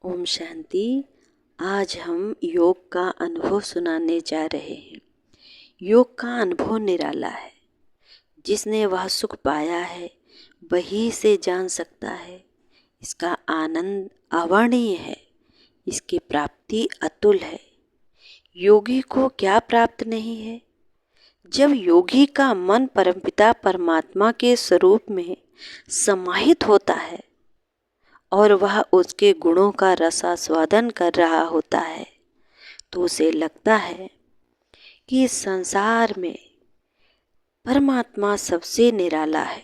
ओम शांति। आज हम योग का अनुभव सुनाने जा रहे हैं। योग का अनुभव निराला है। जिसने वह सुख पाया है वही इसे जान सकता है। इसका आनंद अवर्णीय है। इसकी प्राप्ति अतुल है। योगी को क्या प्राप्त नहीं है? जब योगी का मन परमपिता परमात्मा के स्वरूप में समाहित होता है और वह उसके गुणों का रसास्वादन कर रहा होता है तो उसे लगता है कि इस संसार में परमात्मा सबसे निराला है।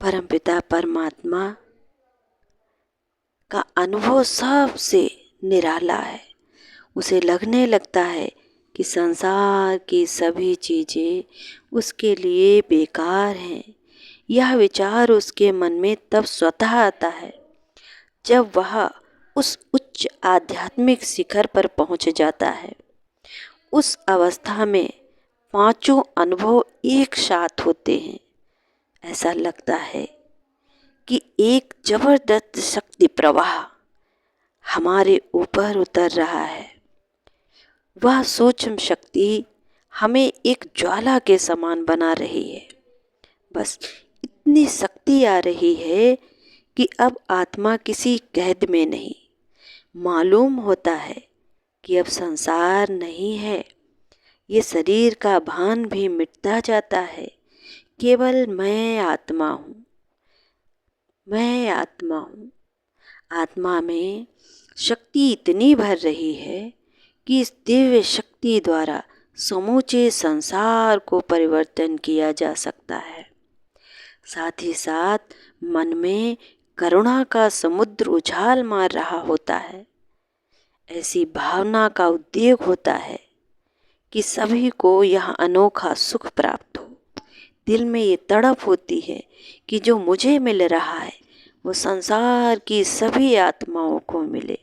परमपिता परमात्मा का अनुभव सबसे निराला है। उसे लगने लगता है कि संसार की सभी चीज़ें उसके लिए बेकार हैं। यह विचार उसके मन में तब स्वतः आता है जब वह उस उच्च आध्यात्मिक शिखर पर पहुंच जाता है। उस अवस्था में पांचों अनुभव एक साथ होते हैं। ऐसा लगता है कि एक जबरदस्त शक्ति प्रवाह हमारे ऊपर उतर रहा है। वह सूक्ष्म शक्ति हमें एक ज्वाला के समान बना रही है। बस इतनी शक्ति आ रही है कि अब आत्मा किसी कैद में नहीं। मालूम होता है कि अब संसार नहीं है। ये शरीर का भान भी मिटता जाता है। केवल मैं आत्मा हूँ। मैं आत्मा हूँ। आत्मा में शक्ति इतनी भर रही है कि इस दिव्य शक्ति द्वारा समूचे संसार को परिवर्तन किया जा सकता है। साथ ही साथ मन में करुणा का समुद्र उछाल मार रहा होता है। ऐसी भावना का उद्वेग होता है कि सभी को यह अनोखा सुख प्राप्त हो। दिल में ये तड़प होती है कि जो मुझे मिल रहा है वो संसार की सभी आत्माओं को मिले।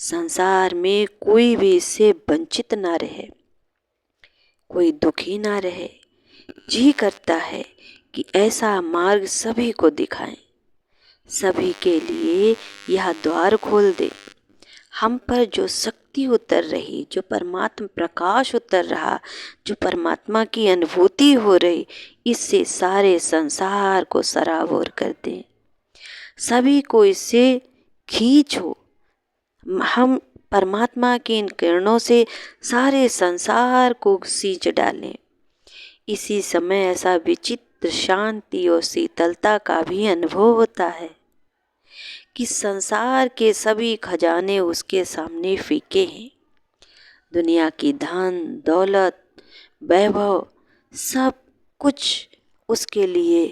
संसार में कोई भी इससे वंचित ना रहे, कोई दुखी ना रहे। जी करता है कि ऐसा मार्ग सभी को दिखाएं, सभी के लिए यह द्वार खोल दे। हम पर जो शक्ति उतर रही, जो परमात्मा प्रकाश उतर रहा, जो परमात्मा की अनुभूति हो रही, इससे सारे संसार को सराबोर कर दें। सभी को इससे खींचो। हम परमात्मा की इन किरणों से सारे संसार को सींच डालें। इसी समय ऐसा विचित्र शांति और शीतलता का भी अनुभव होता है कि संसार के सभी खजाने उसके सामने फीके हैं। दुनिया की धन दौलत वैभव सब कुछ उसके लिए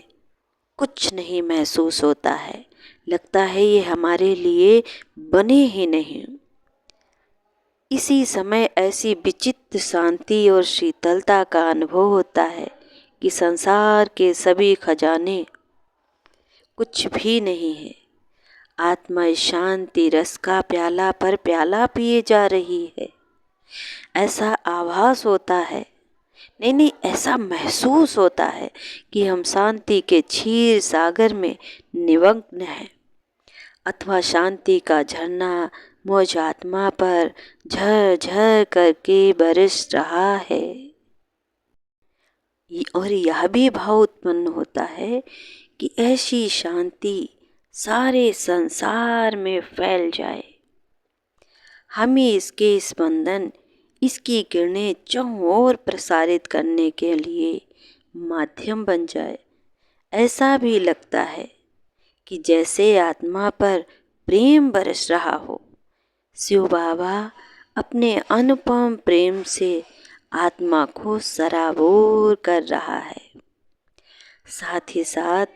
कुछ नहीं महसूस होता है। लगता है ये हमारे लिए बने ही नहीं। इसी समय ऐसी विचित्र शांति और शीतलता का अनुभव होता है कि संसार के सभी खजाने कुछ भी नहीं है। आत्मा शांति रस का प्याला पर प्याला पिए जा रही है। ऐसा आभास होता है, नहीं, ऐसा महसूस होता है कि हम शांति के क्षीर सागर में निमग्न हैं अथवा शांति का झरना मुझ आत्मा पर झर झर करके बरस रहा है। और यह भी भाव उत्पन्न होता है कि ऐसी शांति सारे संसार में फैल जाए। हमें इसके स्पंदन, इसकी किरणें चारों ओर प्रसारित करने के लिए माध्यम बन जाए। ऐसा भी लगता है कि जैसे आत्मा पर प्रेम बरस रहा हो। शिव बाबा अपने अनुपम प्रेम से आत्मा को सराबोर कर रहा है। साथ ही साथ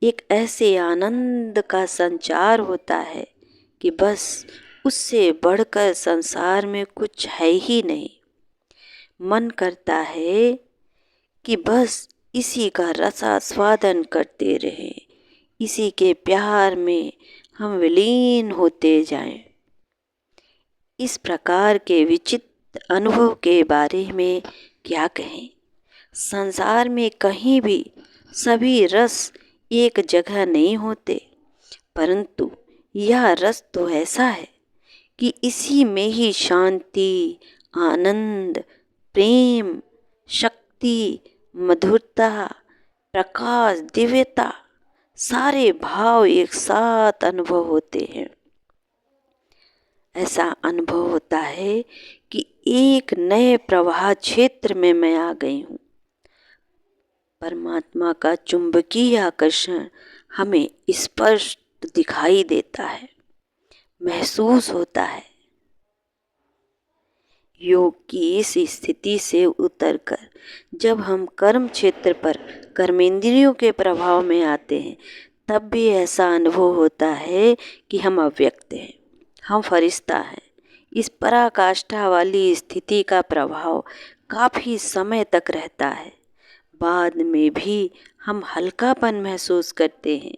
एक ऐसे आनंद का संचार होता है कि बस उससे बढ़कर संसार में कुछ है ही नहीं। मन करता है कि बस इसी का रसास्वादन करते रहें, इसी के प्यार में हम विलीन होते जाएं। इस प्रकार के विचित्र अनुभव के बारे में क्या कहें। संसार में कहीं भी सभी रस एक जगह नहीं होते, परंतु यह रस तो ऐसा है कि इसी में ही शांति, आनंद, प्रेम, शक्ति, मधुरता, प्रकाश, दिव्यता, सारे भाव एक साथ अनुभव होते हैं। ऐसा अनुभव होता है कि एक नए प्रवाह क्षेत्र में मैं आ गई हूँ। परमात्मा का चुंबकीय आकर्षण हमें स्पष्ट दिखाई देता है, महसूस होता है। योग की इस स्थिति से उतरकर जब हम कर्म क्षेत्र पर कर्मेंद्रियों के प्रभाव में आते हैं, तब भी ऐसा अनुभव होता है कि हम अव्यक्त हैं, हम फरिश्ता हैं। इस पराकाष्ठा वाली स्थिति का प्रभाव काफ़ी समय तक रहता है। बाद में भी हम हल्कापन महसूस करते हैं।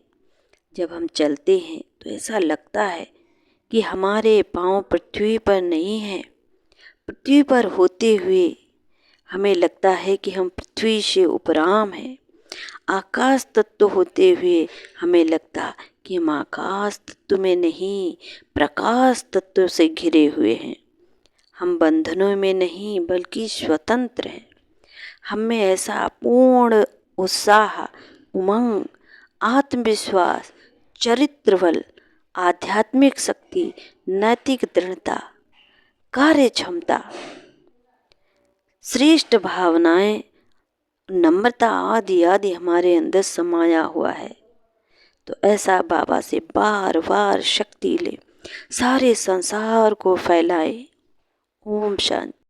जब हम चलते हैं तो ऐसा लगता है कि हमारे पांव पृथ्वी पर नहीं हैं। पृथ्वी पर होते हुए हमें लगता है कि हम पृथ्वी से उपराम हैं। आकाश तत्व होते हुए हमें लगता कि हम आकाश तत्व में नहीं, प्रकाश तत्व से घिरे हुए हैं। हम बंधनों में नहीं बल्कि स्वतंत्र हैं। हम में ऐसा पूर्ण उत्साह, उमंग, आत्मविश्वास, चरित्र बल, आध्यात्मिक शक्ति, नैतिक दृढ़ता, कार्य क्षमता, श्रेष्ठ भावनाएं, नम्रता आदि आदि हमारे अंदर समाया हुआ है। तो ऐसा बाबा से बार बार शक्ति ले, सारे संसार को फैलाए। ओम शांति।